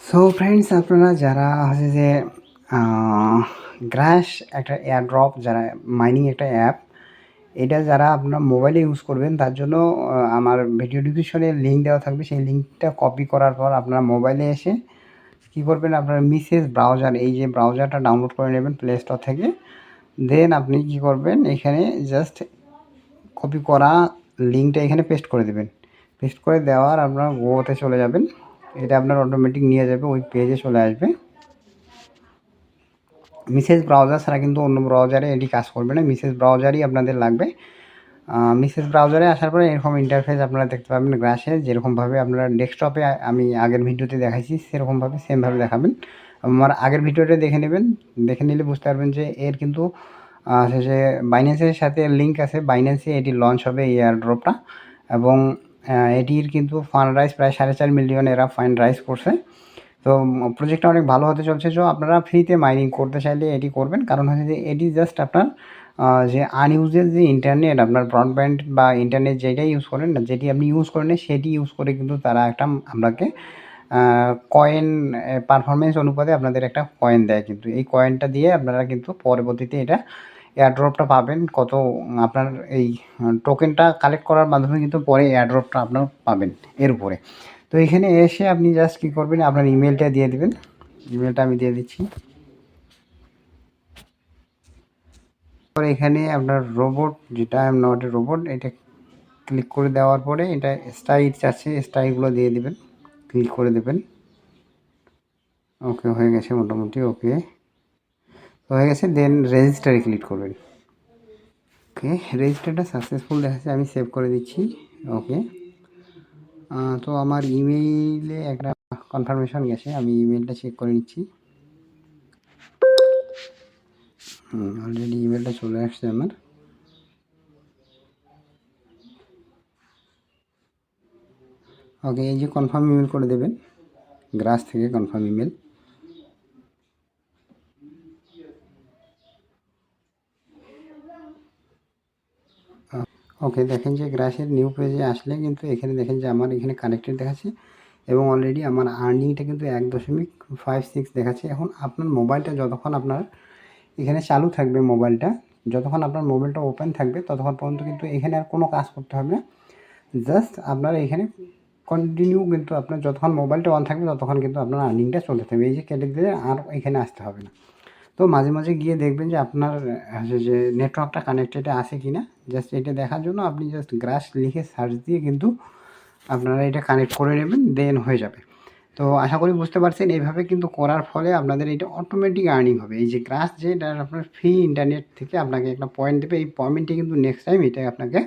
So friends, আপনারা যারা হচ্ছে যে গ্রাস একটা এয়ারড্রপ, যারা মাইনিং একটা অ্যাপ, এটা যারা আপনার মোবাইলে ইউজ করবেন তার জন্য আমার ভিডিও ডিসক্রিপশনে লিঙ্ক দেওয়া থাকবে। সেই লিঙ্কটা কপি করার পর আপনারা মোবাইলে এসে কী করবেন, আপনার মিসেস ব্রাউজার, এই যে ব্রাউজারটা ডাউনলোড করে নেবেন প্লে স্টোর থেকে। দেন আপনি কী করবেন, এখানে জাস্ট কপি করা লিঙ্কটা এখানে পেস্ট করে দেবেন। পেস্ট করে দেওয়ার আপনার গোতে চলে যাবেন, এটা আপনার অটোমেটিক নিয়ে যাবে ওই পেজে চলে আসবে। মিসেস ব্রাউজার ছাড়া কিন্তু অন্য ব্রাউজারে এটি কাজ করবে না, মিসেস ব্রাউজারই আপনাদের লাগবে। মিসেস ব্রাউজারে আসার পরে এরকম ইন্টারফেস আপনারা দেখতে পাবেন গ্রাসের, যেরকমভাবে আপনারা ডেস্কটপে আমি আগের ভিডিওতে দেখাইছি সেরকমভাবে সেমভাবে দেখাবেন। আমার আগের ভিডিওটা দেখে নেবেন, দেখে নিলে বুঝতে পারবেন যে এর কিন্তু যে বাইন্যান্সের সাথে লিঙ্ক আছে, বাইন্যান্সে এটি লঞ্চ হবে এই এয়ারড্রপটা। এবং এটির কিন্তু ফান্ড রাইজ প্রায় 4.5 মিলিয়ন এরা ফান্ড রাইজ করছে। তো প্রজেক্টটা অনেক ভালো হতে চলছে। তো আপনারা ফ্রিতে মাইনিং করতে চাইলে এটি করবেন, কারণ হচ্ছে যে এটি জাস্ট আপনার যে আনইউজেড যে ইন্টারনেট, আপনার ব্রডব্যান্ড বা ইন্টারনেট যেটাই ইউজ করেন না, যেটি আপনি ইউজ করেন সেটি ইউজ করে কিন্তু তারা একটা আপনাকে কয়েন পারফরমেন্স অনুপাতে আপনাদের একটা কয়েন দেয়। কিন্তু এই কয়েনটা দিয়ে আপনারা কিন্তু পরবর্তীতে এটা এয়ারড্রপটা পাবেন। কত আপনার এই টোকেনটা কালেক্ট করার মাধ্যমে কিন্তু পরে এয়ারড্রপটা আপনার পাবেন এর উপরে। তো এখানে এসে আপনি জাস্ট কী করবেন, আপনার ইমেলটা দিয়ে দেবেন। ইমেলটা আমি দিয়ে দিচ্ছি। পরে এখানে আপনার রোবট, যেটা I am not a robot, এটা ক্লিক করে দেওয়ার পরে এটা স্টাইল আছে, স্টাইলগুলো দিয়ে দেবেন, ক্লিক করে দেবেন। ওকে, হয়ে গেছে মোটামুটি। ওকে হয়ে গেছে, দেন রেজিস্টারে ক্লিক করবেন। ওকে, রেজিস্টারটা সাকসেসফুল দেখাচ্ছে, আমি সেভ করে দিচ্ছি। ওকে, তো আমার ইমেইলে একটা কনফার্মেশন গেছে, আমি ইমেলটা চেক করে নিচ্ছি। অলরেডি ইমেলটা চলে আসছে আমার। ওকে, এই যে কনফার্ম ইমেল করে দেবেন, গ্রাস থেকে কনফার্ম ইমেল। ওকে, দেখেন যে গ্রাসের নিউ পেজে আসলে কিন্তু এখানে দেখেন যে আমার এখানে কানেক্টেড দেখাচ্ছে এবং অলরেডি আমার আর্নিংটা কিন্তু 1.56 দেখাচ্ছে। এখন আপনার মোবাইলটা যতক্ষণ আপনার এখানে চালু থাকবে, মোবাইলটা যতক্ষণ আপনার মোবাইলটা ওপেন থাকবে ততক্ষণ পর্যন্ত কিন্তু এখানে আর কোনো কাজ করতে হবে না। জাস্ট আপনার এখানে কন্টিনিউ, কিন্তু আপনার যতক্ষণ মোবাইলটা অন থাকবে ততক্ষণ কিন্তু আপনার আর্নিংটা চলতে থাকবে। এই যে কেটে দিলে আর এখানে আসতে হবে না। তো মাঝে মাঝে গিয়ে দেখবেন যে আপনার যে নেটওয়ার্কটা কানেক্টেড আছে কি না, জাস্ট এটা দেখার জন্য আপনি জাস্ট গ্রাস লিখে সার্চ দিয়ে কিন্তু আপনারা এটা কানেক্ট করে নেবেন, দেন হয়ে যাবে। তো আশা করি বুঝতে পারছেন, এইভাবে কিন্তু করার ফলে আপনাদের এটা অটোমেটিক আর্নিং হবে। এই যে গ্রাস, যেটা আপনার ফ্রি ইন্টারনেট থেকে আপনাকে একটা পয়েন্ট দেবে, এই পয়েন্টটি কিন্তু নেক্সট টাইম এটা আপনাকে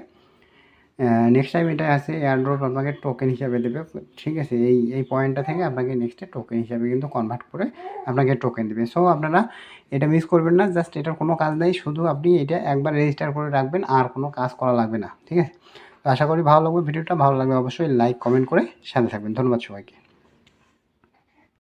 এটা আছে এয়ারড্রপ আপনাকে টোকেন হিসাবে দেবে। ঠিক আছে, এই পয়েন্টটা থেকে আপনাকে নেক্সটে টোকেন হিসাবে কিন্তু কনভার্ট করে আপনাকে টোকেন দেবে। সো আপনারা এটা মিস করবেন না, জাস্ট এটার কোনো কাজ নেই, শুধু আপনি এটা একবার রেজিস্টার করে রাখবেন, আর কোনো কাজ করা লাগবে না। ঠিক আছে, তো আশা করি ভালো লাগবে ভিডিওটা, ভালো লাগবে অবশ্যই লাইক কমেন্ট করে সাথে থাকবেন। ধন্যবাদ সবাইকে।